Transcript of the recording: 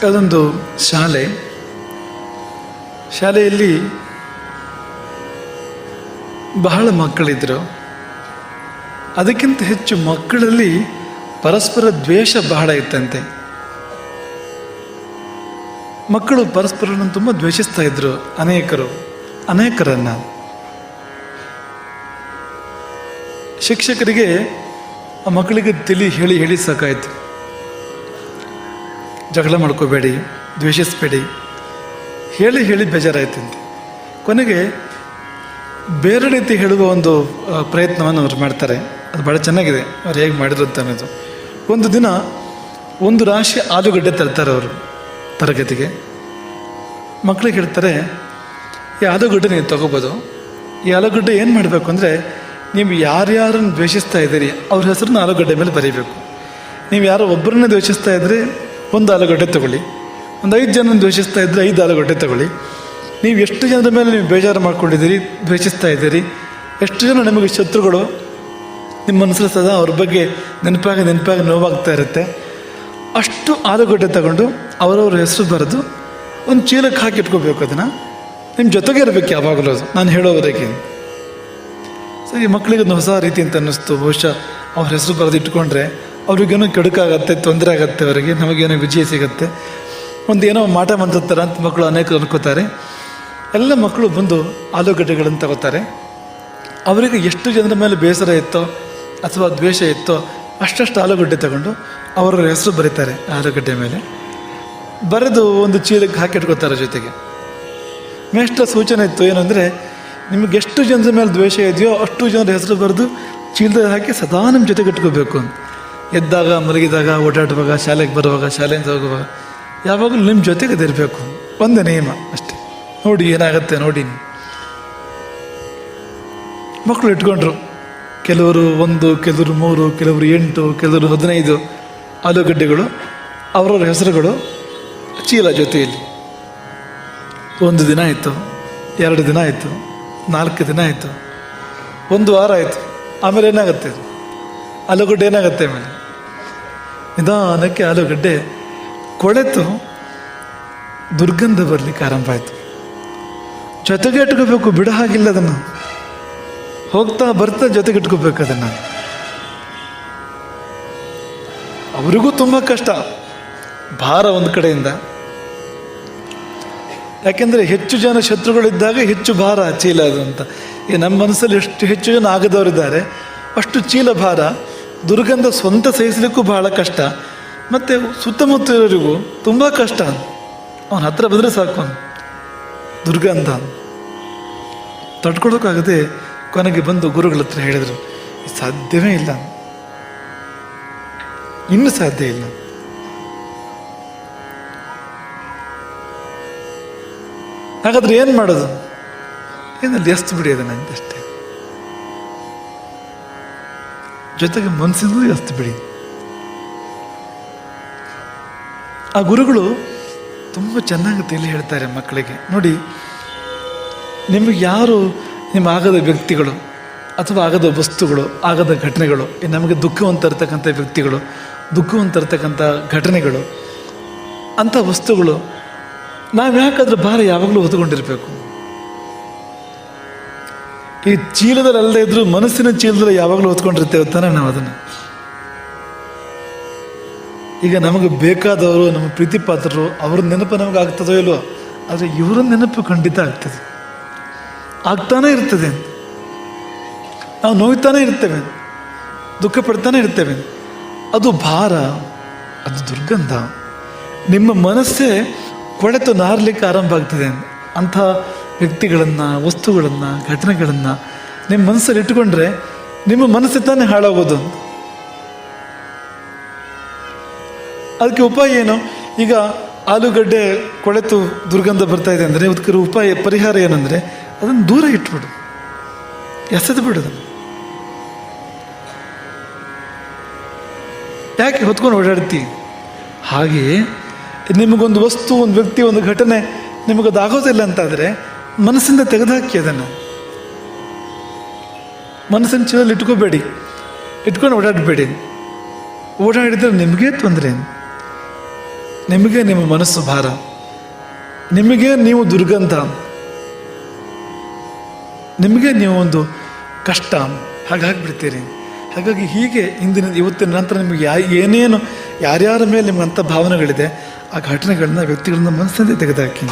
ಅದೊಂದು ಶಾಲೆಯಲ್ಲಿ ಬಹಳ ಮಕ್ಕಳಿದ್ದರು. ಅದಕ್ಕಿಂತ ಹೆಚ್ಚು ಮಕ್ಕಳಲ್ಲಿ ಪರಸ್ಪರ ದ್ವೇಷ ಬಹಳ ಇತ್ತಂತೆ. ಮಕ್ಕಳು ಪರಸ್ಪರನ್ನು ತುಂಬ ದ್ವೇಷಿಸ್ತಾ ಇದ್ರು. ಅನೇಕರನ್ನು ಶಿಕ್ಷಕರಿಗೆ ಆ ಮಕ್ಕಳಿಗೆ ಹೇಳಿ ಸಾಕಾಯಿತು. ಜಗಳ ಮಾಡ್ಕೋಬೇಡಿ, ದ್ವೇಷಿಸಬೇಡಿ, ಹೇಳಿ ಬೇಜಾರಾಯ್ತಂತೆ. ಕೊನೆಗೆ ಬೇರೆ ರೀತಿ ಹೇಳುವ ಒಂದು ಪ್ರಯತ್ನವನ್ನು ಅವ್ರು ಮಾಡ್ತಾರೆ. ಅದು ಭಾಳ ಚೆನ್ನಾಗಿದೆ ಅವ್ರು ಹೇಗೆ ಮಾಡಿದ್ರು ಅಂತ ಅನ್ನೋದು. ಒಂದು ದಿನ ಒಂದು ರಾಶಿ ಆಲೂಗಡ್ಡೆ ತರ್ತಾರೆ ಅವರು ತರಗತಿಗೆ. ಮಕ್ಕಳಿಗೆ ಹೇಳ್ತಾರೆ, ಈ ಆಲೂಗಡ್ಡೆ ನೀವು ತೊಗೋಬೋದು. ಈ ಆಲೂಗಡ್ಡೆ ಏನು ಮಾಡಬೇಕು ಅಂದರೆ, ನೀವು ಯಾರ್ಯಾರನ್ನು ದ್ವೇಷಿಸ್ತಾ ಇದ್ದೀರಿ ಅವ್ರ ಹೆಸರನ್ನ ಆಲೂಗಡ್ಡೆ ಮೇಲೆ ಬರೀಬೇಕು. ನೀವು ಯಾರೋ ಒಬ್ಬರನ್ನೇ ದ್ವೇಷಿಸ್ತಾ ಇದ್ದರೆ ಒಂದು ಆಲೂಗಡ್ಡೆ ತಗೊಳ್ಳಿ. ಒಂದು 5 ಜನ ದ್ವೇಷಿಸ್ತಾ ಇದ್ದರೆ 5 ಆಲೂಗಡ್ಡೆ ತಗೊಳ್ಳಿ. ನೀವು ಎಷ್ಟು ಜನರ ಮೇಲೆ ನೀವು ಬೇಜಾರು ಮಾಡ್ಕೊಂಡಿದ್ದೀರಿ, ದ್ವೇಷಿಸ್ತಾ ಇದ್ದೀರಿ, ಎಷ್ಟು ಜನ ನಿಮಗೆ ಶತ್ರುಗಳು ನಿಮ್ಮ ಮನಸ್ಸಲ್ಲಿ ಸದಾ ಅವ್ರ ಬಗ್ಗೆ ನೆನಪಾಗಿ ನೋವಾಗ್ತಾ ಇರುತ್ತೆ, ಅಷ್ಟು ಆಲೂಗಡ್ಡೆ ತಗೊಂಡು ಅವರವ್ರ ಹೆಸರು ಬರೆದು ಒಂದು ಚೀಲಕ್ಕೆ ಹಾಕಿ ಇಟ್ಕೋಬೇಕು. ಅದನ್ನು ನಿಮ್ಮ ಜೊತೆಗೆ ಇರಬೇಕು ಯಾವಾಗಲೂ. ಅದು ನಾನು ಹೇಳೋವರೆಗೆ. ಸೊ ಈ ಮಕ್ಕಳಿಗೆ ಒಂದು ಹೊಸ ರೀತಿ ಅಂತ ಅನ್ನಿಸ್ತು. ಬಹುಶಃ ಅವ್ರ ಹೆಸರು ಬರೆದು ಇಟ್ಕೊಂಡ್ರೆ ಅವ್ರಿಗೇನೋ ಕೆಡುಕಾಗತ್ತೆ, ತೊಂದರೆ ಆಗುತ್ತೆ, ಅವರಿಗೆ ನಮಗೇನೋ ವಿಜಯ ಸಿಗುತ್ತೆ, ಒಂದೇನೋ ಮಾಟ ಮಂತ್ರ ಅಂತ ಮಕ್ಕಳು ಅನೇಕರು ಅನ್ಕೋತಾರೆ. ಎಲ್ಲ ಮಕ್ಕಳು ಬಂದು ಆಲೂಗಡ್ಡೆಗಳನ್ನು ತಗೋತಾರೆ. ಅವರಿಗೆ ಎಷ್ಟು ಜನರ ಮೇಲೆ ಬೇಸರ ಇತ್ತೋ ಅಥವಾ ದ್ವೇಷ ಇತ್ತೋ ಅಷ್ಟಷ್ಟು ಆಲೂಗಡ್ಡೆ ತಗೊಂಡು ಅವರ ಹೆಸರು ಬರೀತಾರೆ. ಆಲೂಗಡ್ಡೆ ಮೇಲೆ ಬರೆದು ಒಂದು ಚೀಲಕ್ಕೆ ಹಾಕಿಟ್ಕೋತಾರೆ ಜೊತೆಗೆ. ಮೇಷ್ಟ್ರ ಸೂಚನೆ ಇತ್ತು ಏನು ಅಂದರೆ, ನಿಮಗೆ ಎಷ್ಟು ಜನರ ಮೇಲೆ ದ್ವೇಷ ಇದೆಯೋ ಅಷ್ಟು ಜನರ ಹೆಸರು ಬರೆದು ಚೀಲದಲ್ಲಿ ಹಾಕಿ ಸದಾ ನಿಮ್ಮ ಜೊತೆಗೆ ಇಟ್ಕೋಬೇಕು ಅಂತ. ಎದ್ದಾಗ, ಮಲಗಿದಾಗ, ಓಡಾಡುವಾಗ, ಶಾಲೆಗೆ ಬರುವಾಗ, ಶಾಲೆಯಿಂದ ಹೋಗುವಾಗ ಯಾವಾಗಲೂ ನಿಮ್ಮ ಜೊತೆಗೆ ಇರಬೇಕು. ಒಂದು ನಿಯಮ ಅಷ್ಟೇ. ನೋಡಿ ಏನಾಗುತ್ತೆ ನೋಡಿ. ಮಕ್ಕಳು ಇಟ್ಕೊಂಡ್ರು. ಕೆಲವರು 1, ಕೆಲವರು 3, ಕೆಲವರು 8, ಕೆಲವರು 15 ಆಲೂಗಡ್ಡೆಗಳು, ಅವರವ್ರ ಹೆಸರುಗಳು ಚೀಲ ಜೊತೆಯಲ್ಲಿ. 1 ದಿನ ಆಯಿತು, 2 ದಿನ ಆಯಿತು, 4 ದಿನ ಆಯಿತು, 1 ವಾರ ಆಯಿತು. ಆಮೇಲೆ ಏನಾಗುತ್ತೆ, ಆಲೂಗಡ್ಡೆ ಏನಾಗುತ್ತೆ, ಆಮೇಲೆ ನಿಧಾನಕ್ಕೆ ಆಲೂಗಡ್ಡೆ ಕೊಳೆತು ದುರ್ಗಂಧ ಬರಲಿಕ್ಕೆ ಆರಂಭ ಆಯಿತು. ಜೊತೆಗೆ ಇಟ್ಕೋಬೇಕು, ಬಿಡ ಹಾಗಿಲ್ಲ. ಅದನ್ನು ಹೋಗ್ತಾ ಬರ್ತಾ ಜೊತೆಗೆ ಇಟ್ಕೋಬೇಕು. ಅದನ್ನು ಅವರಿಗೂ ತುಂಬ ಕಷ್ಟ, ಭಾರ ಒಂದು ಕಡೆಯಿಂದ. ಯಾಕೆಂದರೆ ಹೆಚ್ಚು ಜನ ಶತ್ರುಗಳಿದ್ದಾಗ ಹೆಚ್ಚು ಭಾರ ಚೀಲ ಅದು ಅಂತ. ಈ ನಮ್ಮ ಮನಸ್ಸಲ್ಲಿ ಎಷ್ಟು ಹೆಚ್ಚು ಜನ ಆಗದವರಿದ್ದಾರೆ ಅಷ್ಟು ಚೀಲ ಭಾರ. ದುರ್ಗಂಧ ಸ್ವಂತ ಸಹಿಸಲಿಕ್ಕೂ ಬಹಳ ಕಷ್ಟ, ಮತ್ತು ಸುತ್ತಮುತ್ತ ಇರೋರಿಗೂ ತುಂಬ ಕಷ್ಟ. ಅವನ ಹತ್ರ ಬಂದರೆ ಸಾಕು, ದುರ್ಗಂಧ ತಡ್ಕೊಳೋಕ್ಕಾಗದೆ ಕೊನೆಗೆ ಬಂದು ಗುರುಗಳ ಹತ್ರ ಹೇಳಿದರು, ಸಾಧ್ಯವೇ ಇಲ್ಲ, ಇನ್ನೂ ಸಾಧ್ಯ ಇಲ್ಲ. ಹಾಗಾದ್ರೆ ಏನು ಮಾಡೋದು? ಏನಲ್ಲಿ ಎಸ್ತು ಬಿಡಿ ಅದನ್ನು ಅಂತಷ್ಟೇ. ಜೊತೆಗೆ ಮನಸ್ಸಿಂದೂ ಎಸ್ತು ಬಿಡಿ. ಆ ಗುರುಗಳು ತುಂಬ ಚೆನ್ನಾಗಿ ತಿಳಿ ಹೇಳ್ತಾರೆ ಮಕ್ಕಳಿಗೆ. ನೋಡಿ, ನಿಮಗೆ ಯಾರು ನಿಮ್ಮ ಆಗದ ವ್ಯಕ್ತಿಗಳು ಅಥವಾ ಆಗದ ವಸ್ತುಗಳು, ಆಗದ ಘಟನೆಗಳು, ನಮಗೆ ದುಃಖವನ್ನು ತರ್ತಕ್ಕಂಥ ವ್ಯಕ್ತಿಗಳು, ದುಃಖವನ್ನು ತರ್ತಕ್ಕಂಥ ಘಟನೆಗಳು, ಅಂಥ ವಸ್ತುಗಳು, ನಾವು ಯಾಕಾದ್ರೆ ಭಾರ ಯಾವಾಗಲೂ ಹೊತ್ಕೊಂಡಿರಬೇಕು? ಈ ಚೀಲದಲ್ಲಿ ಅಲ್ಲದೆ ಇದ್ರೂ ಮನಸ್ಸಿನ ಚೀಲದಲ್ಲಿ ಯಾವಾಗಲೂ ಹೊತ್ಕೊಂಡಿರ್ತೇವೆ ತಾನೆ ನಾವು ಅದನ್ನು. ಈಗ ನಮಗೆ ಬೇಕಾದವರು, ನಮ್ಮ ಪ್ರೀತಿ ಪಾತ್ರರು, ಅವ್ರ ನೆನಪು ನಮಗೆ ಆಗ್ತದೋ ಇಲ್ವೋ, ಆದರೆ ಇವರ ನೆನಪು ಖಂಡಿತ ಆಗ್ತದೆ, ಆಗ್ತಾನೇ ಇರ್ತದೆ. ನಾವು ನೋಯ್ತಾನೆ ಇರ್ತೇವೆ, ದುಃಖ ಪಡ್ತಾನೆ ಇರ್ತೇವೆ. ಅದು ಭಾರ, ಅದು ದುರ್ಗಂಧ. ನಿಮ್ಮ ಮನಸ್ಸೇ ಕೊಳೆತು ನಾರಲಿಕ್ಕೆ ಆರಂಭ ಆಗ್ತದೆ. ಅಂಥ ವ್ಯಕ್ತಿಗಳನ್ನು, ವಸ್ತುಗಳನ್ನು, ಘಟನೆಗಳನ್ನು ನಿಮ್ಮ ಮನಸ್ಸಲ್ಲಿ ಇಟ್ಟುಕೊಂಡ್ರೆ ನಿಮ್ಮ ಮನಸ್ಸು ತಾನೇ ಹಾಳಾಗೋದು. ಅದಕ್ಕೆ ಉಪಾಯ ಏನು? ಈಗ ಆಲೂಗಡ್ಡೆ ಕೊಳೆತು ದುರ್ಗಂಧ ಬರ್ತಾ ಇದೆ ಅಂದರೆ ಅದಕ್ಕೆ ಪರಿಹಾರ ಏನಂದರೆ, ಅದನ್ನು ದೂರ ಇಟ್ಬಿಡು, ಎಸೆದು ಬಿಡೋದನ್ನು. ಯಾಕೆ ಹೊತ್ಕೊಂಡು ಓಡಾಡ್ತಿ? ಹಾಗೆಯೇ ನಿಮಗೊಂದು ವಸ್ತು, ಒಂದು ವ್ಯಕ್ತಿ, ಒಂದು ಘಟನೆ ನಿಮಗದು ಆಗೋದಿಲ್ಲ ಅಂತಾದರೆ ಮನಸ್ಸಿಂದ ತೆಗೆದುಹಾಕಿ. ಅದನ್ನು ಮನಸ್ಸಿನ ಚೀಲದಲ್ಲಿ ಇಟ್ಕೋಬೇಡಿ, ಇಟ್ಕೊಂಡು ಓಡಾಡಬೇಡಿ. ಓಡಾಡಿದರೆ ನಿಮಗೇ ತೊಂದರೆ. ನಿಮಗೆ ನಿಮ್ಮ ಮನಸ್ಸು ಭಾರ, ನಿಮಗೆ ನೀವು ದುರ್ಗಂಧ, ನಿಮಗೆ ನೀವು ಒಂದು ಕಷ್ಟ ಹಾಗಾಗಿಬಿಡ್ತೀರಿ. ಹಾಗಾಗಿ ಹೀಗೆ ಇವತ್ತಿನ ನಂತರ ನಿಮಗೆ ಏನೇನು ಯಾರ್ಯಾರ ಮೇಲೆ ನಿಮ್ಗೆ ಅಂಥ ಭಾವನೆಗಳಿದೆ ಆ ಘಟನೆಗಳನ್ನ ವ್ಯಕ್ತಿಗಳನ್ನ ಮನಸ್ಸಿಂದ ತೆಗೆದುಹಾಕಿ.